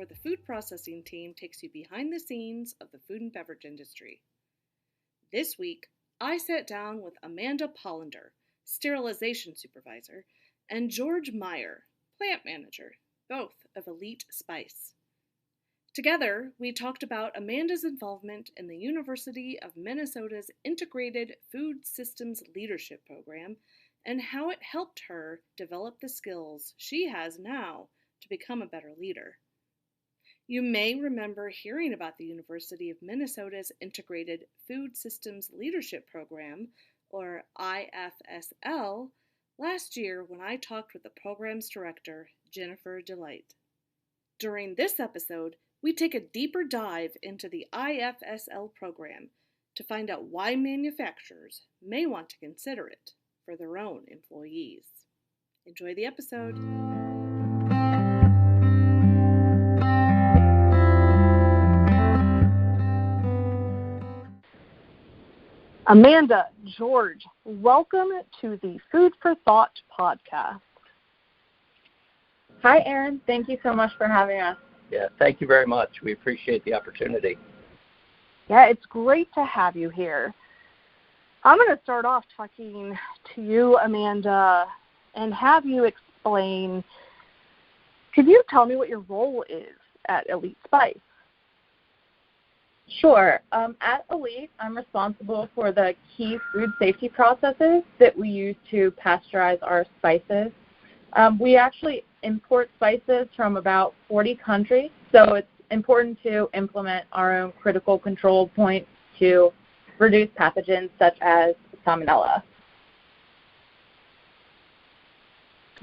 where the food processing team takes you behind the scenes of the food and beverage industry. This week, I sat down with Amanda Pollender, sterilization supervisor, and George Meyer, plant manager, both of Elite Spice. Together, we talked about Amanda's involvement in the University of Minnesota's Integrated Food Systems Leadership Program and how it helped her develop the skills she has now to become a better leader. You may remember hearing about the University of Minnesota's Integrated Food Systems Leadership Program, or IFSL, last year when I talked with the program's director, Jennifer Delight. During this episode, we take a deeper dive into the IFSL program to find out why manufacturers may want to consider it for their own employees. Enjoy the episode. Amanda, George, welcome to the Food for Thought podcast. Hi, Erin. Thank you so much for having us. Yeah, thank you very much. We appreciate the opportunity. Yeah, it's great to have you here. I'm going to start off talking to you, Amanda, and have you explain, could you tell me what your role is at Elite Spice? Sure. At Elite, I'm responsible for the key food safety processes that we use to pasteurize our spices. We actually import spices from about 40 countries, so it's important to implement our own critical control points to reduce pathogens such as salmonella.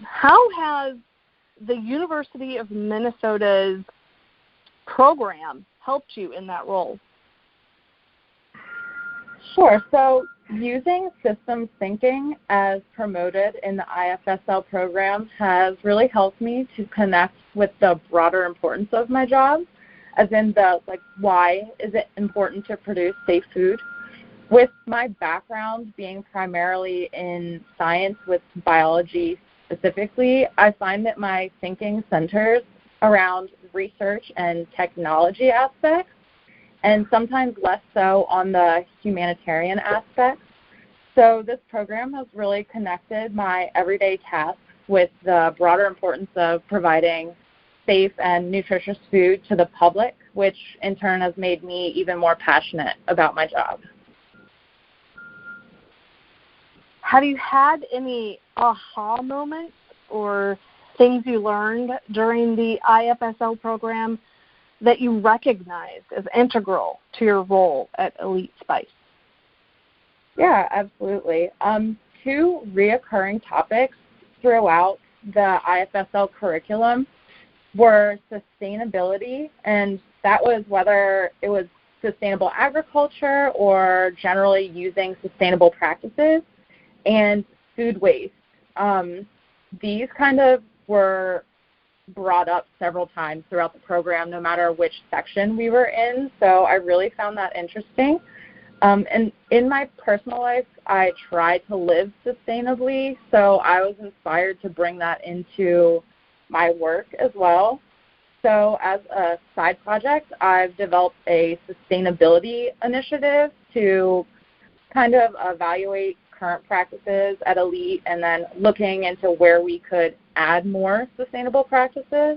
How has the University of Minnesota's program helped you in that role? Sure. So using systems thinking as promoted in the IFSL program has really helped me to connect with the broader importance of my job, as in the, why is it important to produce safe food? With my background being primarily in science with biology specifically, I find that my thinking centers around research and technology aspects, and sometimes less so on the humanitarian aspects. So this program has really connected my everyday tasks with the broader importance of providing safe and nutritious food to the public, which in turn has made me even more passionate about my job. Have you had any aha moments or things you learned during the IFSL program that you recognized as integral to your role at Elite Spice? Yeah, absolutely. Two reoccurring topics throughout the IFSL curriculum were sustainability, and that was whether it was sustainable agriculture or generally using sustainable practices, and food waste. These kind of were brought up several times throughout the program, no matter which section we were in, so I really found that interesting. And in my personal life, I try to live sustainably, so I was inspired to bring that into my work as well. So as a side project, I've developed a sustainability initiative to kind of evaluate current practices at Elite and then looking into where we could add more sustainable practices.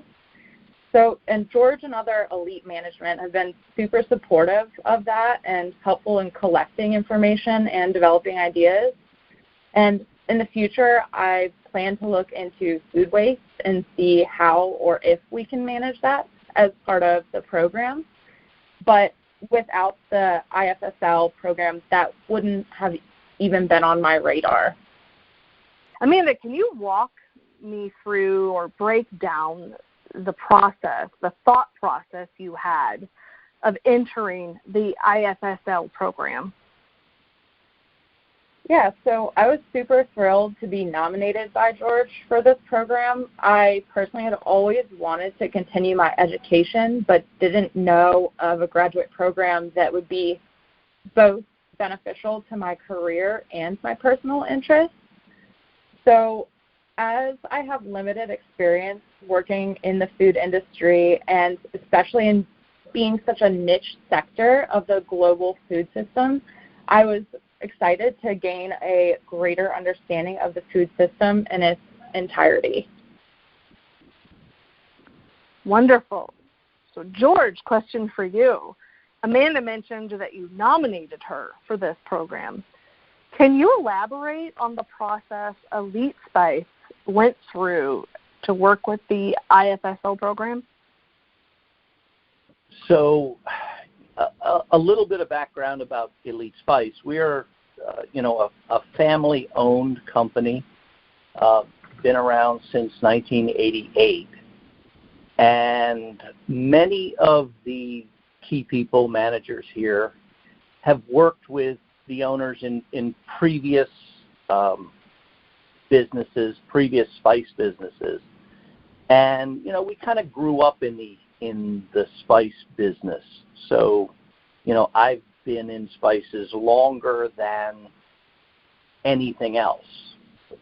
So, and George and other Elite management have been super supportive of that and helpful in collecting information and developing ideas. And in the future, I plan to look into food waste and see how or if we can manage that as part of the program. But without the IFSL program, that wouldn't have even been on my radar. Amanda, can you walk me through or break down the process, the thought process you had of entering the IFSL program? Yeah, so I was super thrilled to be nominated by George for this program. I personally had always wanted to continue my education, but didn't know of a graduate program that would be both beneficial to my career and my personal interests. So as I have limited experience working in the food industry, and especially in being such a niche sector of the global food system, I was excited to gain a greater understanding of the food system in its entirety. Wonderful. So George, question for you. Amanda mentioned that you nominated her for this program. Can you elaborate on the process Elite Spice went through to work with the IFSL program? So a little bit of background about Elite Spice. We are, a family-owned company, been around since 1988. And many of the key people, managers here, have worked with the owners in previous businesses, previous spice businesses. And, we kind of grew up in the spice business. So, I've been in spices longer than anything else,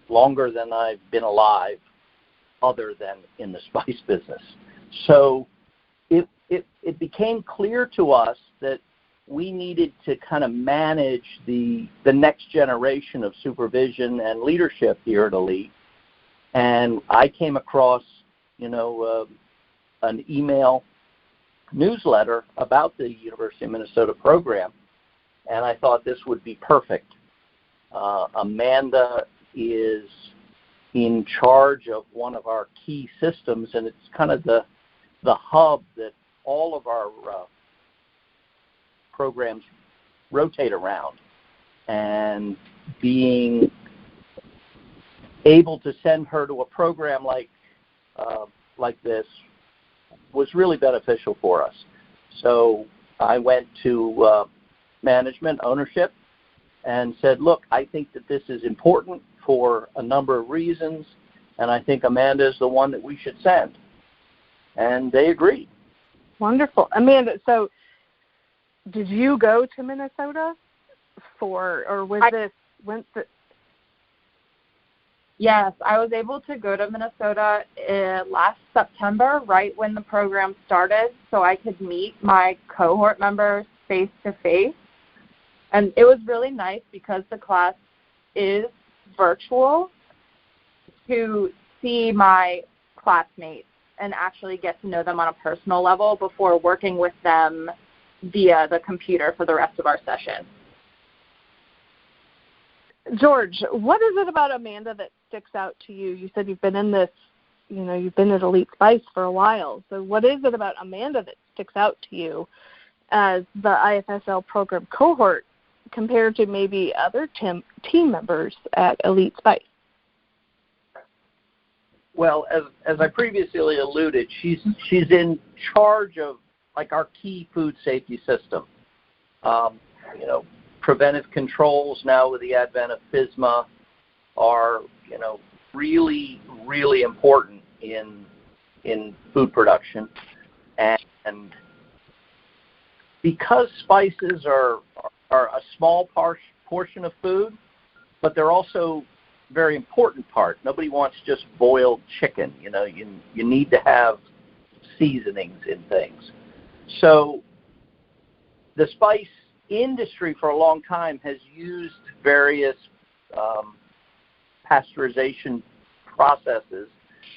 longer than I've been alive other than in the spice business. So it became clear to us that we needed to kind of manage the next generation of supervision and leadership here at Elite. And I came across, an email newsletter about the University of Minnesota program, and I thought this would be perfect. Amanda is in charge of one of our key systems, and it's kind of the hub that all of our programs rotate around. And being able to send her to a program like this was really beneficial for us. So I went to management, ownership, and said, look, I think that this is important for a number of reasons, and I think Amanda is the one that we should send. And they agreed. Wonderful. Amanda, so did you go to Minnesota Yes, I was able to go to Minnesota last September, right when the program started, so I could meet my cohort members face-to-face. And it was really nice because the class is virtual, to see my classmates and actually get to know them on a personal level before working with them via the computer for the rest of our session. George, what is it about Amanda that sticks out to you? You said you've been in this, you've been at Elite Spice for a while. So what is it about Amanda that sticks out to you as the IFSL program cohort compared to maybe other team members at Elite Spice? Well, as I previously alluded, she's in charge of our key food safety system. Preventive controls now with the advent of FSMA are really, really important in food production, and because spices are a small portion of food, but they're also very important part. Nobody wants just boiled chicken. You need to have seasonings in things. So the spice industry for a long time has used various pasteurization processes,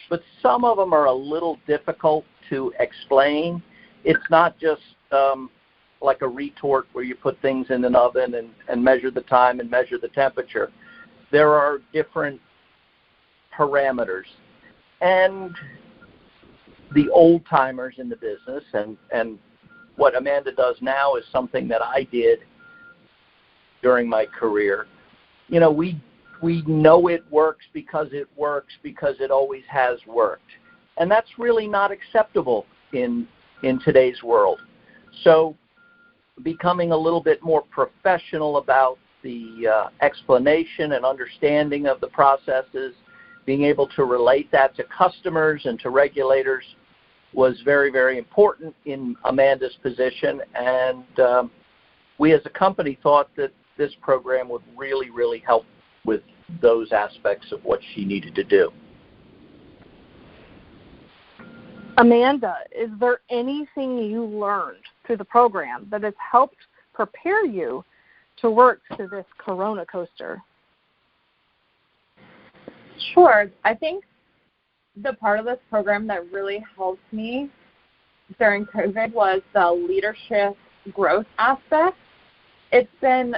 but some of them are a little difficult to explain. It's not just like a retort where you put things in an oven and measure the time and measure the temperature. There are different parameters. And the old-timers in the business, and what Amanda does now is something that I did during my career. We know it works because it always has worked. And that's really not acceptable in today's world. So becoming a little bit more professional about the explanation and understanding of the processes, being able to relate that to customers and to regulators was very, very important in Amanda's position. And we as a company thought that this program would really, really help with those aspects of what she needed to do. Amanda, is there anything you learned through the program that has helped prepare you to work through this Corona coaster? Sure. I think the part of this program that really helped me during COVID was the leadership growth aspect. It's been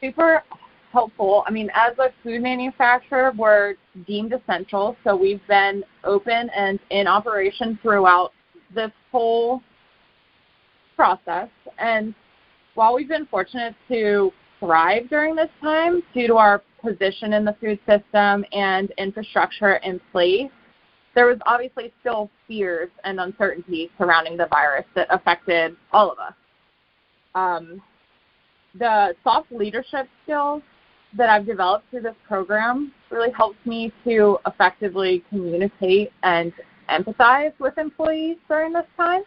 super helpful. I mean, as a food manufacturer, we're deemed essential, so we've been open and in operation throughout this whole process. And while we've been fortunate to thrive during this time due to our position in the food system and infrastructure in place, there was obviously still fears and uncertainty surrounding the virus that affected all of us. The soft leadership skills that I've developed through this program really helps me to effectively communicate and empathize with employees during this time.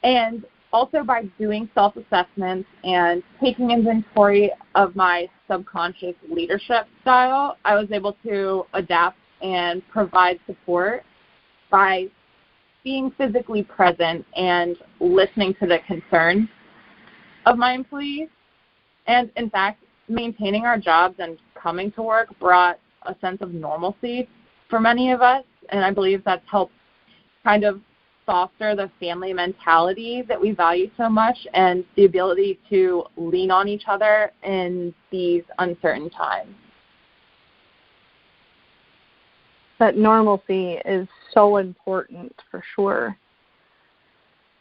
And also by doing self-assessments and taking inventory of my subconscious leadership style, I was able to adapt and provide support by being physically present and listening to the concerns of my employees. And in fact, maintaining our jobs and coming to work brought a sense of normalcy for many of us, and I believe that's helped kind of foster the family mentality that we value so much and the ability to lean on each other in these uncertain times. That normalcy is so important for sure.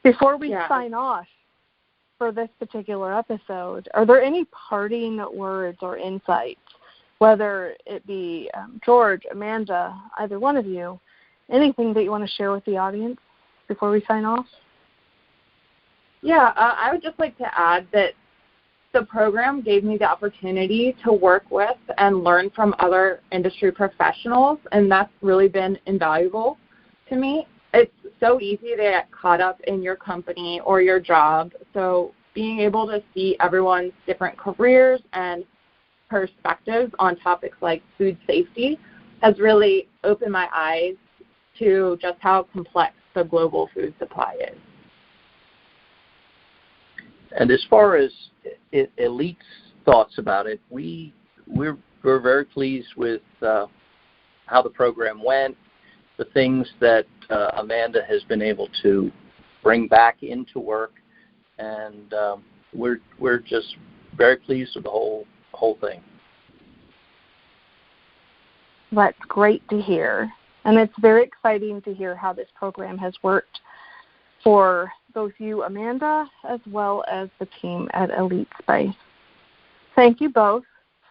Before we sign off for this particular episode, are there any parting words or insights, whether it be George, Amanda, either one of you, anything that you want to share with the audience before we sign off? Yeah, I would just like to add that the program gave me the opportunity to work with and learn from other industry professionals, and that's really been invaluable to me. It's so easy to get caught up in your company or your job, so being able to see everyone's different careers and perspectives on topics like food safety has really opened my eyes to just how complex the global food supply is. And as far as Elite's thoughts about it, we're very pleased with how the program went, the things that Amanda has been able to bring back into work, and we're just very pleased with the whole thing. That's great to hear, and it's very exciting to hear how this program has worked for both you, Amanda, as well as the team at Elite Spice. Thank you both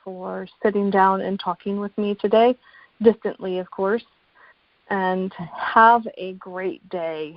for sitting down and talking with me today, distantly, of course, and have a great day.